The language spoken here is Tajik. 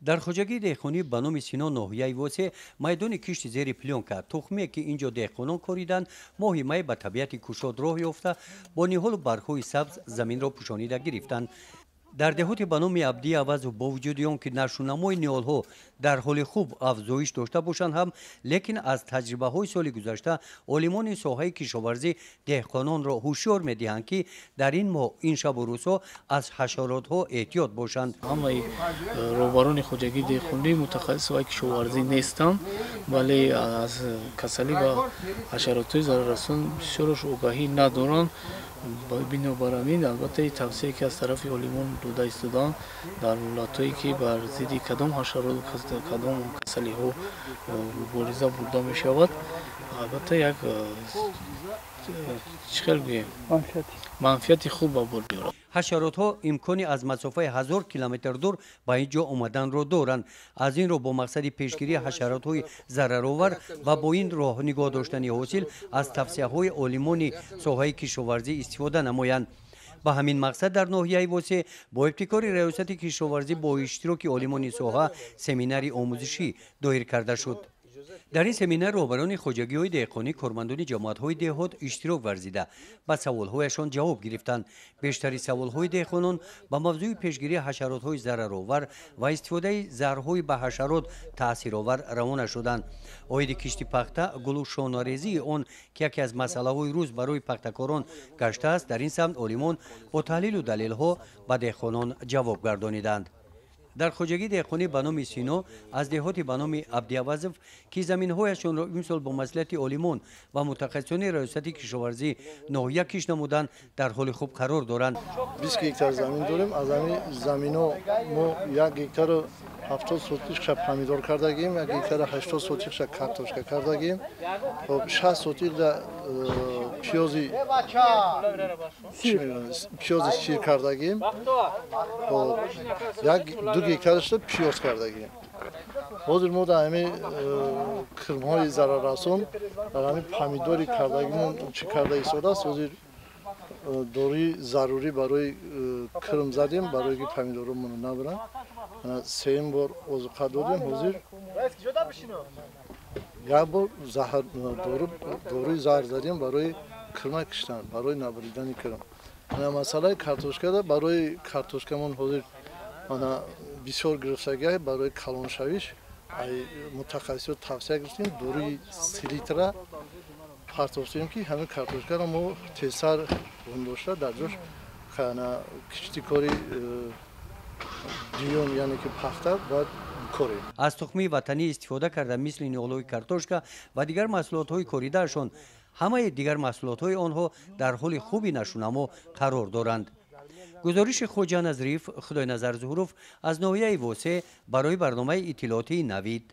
дар хоҷагии деҳқонӣ ба номи Сино ноҳияи Восе майдони кишти зери плёнка тухмие ки инҷо деҳқонон кориданд моҳи май ба табиати кушод роҳ ёфта бо ниҳолу баргҳои сабз заминро пӯшонида гирифтанд. дар деҳоти ба номи Абдии Авазов бо вуҷуди он ки нашунамои ниҳолҳо дар ҳоли хуб афзоиш дошта бошанд ҳам лекин аз таҷрибаҳои соли гузашта олимони соҳаи кишоварзӣ деҳқононро ҳушёр медиҳанд ки дар ин моҳ ин шабу рӯзҳо аз ҳашаротҳо эҳтиёт бошанд. ҳамаи роҳбарони хоҷагии деҳқонӣ мутахассиси соҳаи кишоварзӣ нестанд, вале аз касалӣ ва ҳашаротҳои зараррасон бисёрош огаҳӣ надоранд. бинобар ҳамин албатта тавсие ки аз тарафи олимон дода истоданд дар ҳолатҳое ки бар зидди кадом ҳашарот кадом касалиҳо мубориза бурда мешавад, албатта як чӣ гӯем манфиати хуб ба бор биёрад. ҳашаротҳо имкони аз масофаи 1000 километр дур ба ин ҷо омаданро доранд. аз ин ро бо мақсади пешгирии ҳашаротҳои зараровар ва бо ин роҳ нигоҳ доштани ҳосил аз тавсияҳои олимони соҳаи кишоварзӣ истифода намоянд. ба ҳамин мақсад дар ноҳияи Восе бо ибтикори раёсати кишоварзӣ бо иштироки олимони соҳа семинари омӯзишӣ доир карда шуд. дар ин семинар роҳбарони хоҷагиҳои деҳқонӣ кормандони ҷамоатҳои деҳот иштирок варзида ба саволҳояшон ҷавоб гирифтанд. бештари саволҳои деҳқонон ба мавзӯи пешгирии ҳашаротҳои зараровар ва истифодаи заҳрҳои ба ҳашарот таъсировар равона шуданд. оиди кишти пахта гулу шонарезии он ки яке аз масъалаҳои рӯз барои пахтакорон гаштааст, дар ин самт олимон бо таҳлилу далелҳо ба деҳқонон ҷавоб гардониданд. дар хоҷагии деҳқонӣ ба номи Сино аз деҳоти ба номи Абдиавазов ки заминҳояшонро имсол бо маслиҳати олимон ва мутахассисони раёсати кишоварзӣ ноҳия киш намуданд дар ҳоли хуб қарор доранд. 20 гектар замин дорем. аз ҳамин заминҳо мо 1 гектару 70 сотиқша помидор кардагим, 1 гектару 80 сотиқша картошка кардагим, 60 сотиқда пиёзи шир кардагим, 2 гектарашда пиёз кардагим. ҳозир мо дар ҳамин кирмҳои зараррасон дар ҳамин помидори кардагимон чӣ карда истодааст. ҳозир дорои зарурӣ барои кирм задем, барое ки помидоромон набаранд. сеюм бор озуқа додем. ҳозир як бор дорои заҳр задем барои кирма киштан, барои набаридани кирм. масъалаи картошкада барои картошкамон ҳозир бисёр гирифтагиҳо барои калоншавиш мутахассисот тавсия гирифтем дорои селитра партофтем ки ҳамин картошкаро мо тезтар вондошта дар ҷош кишти кори диён яъне ки пахта бояд бикорем. аз тухмии ватанӣ истифода карда мисли ниҳолҳои картошка ва дигар маҳсулотҳои коридаашон ҳамаи дигар маҳсулотҳои онҳо дар ҳоли хуби нашунамо қарор доранд. гузориши Хоҷа Назриев, Худойназар Зуҳуров аз ноҳияи Восе барои барномаи иттилоотии Навид.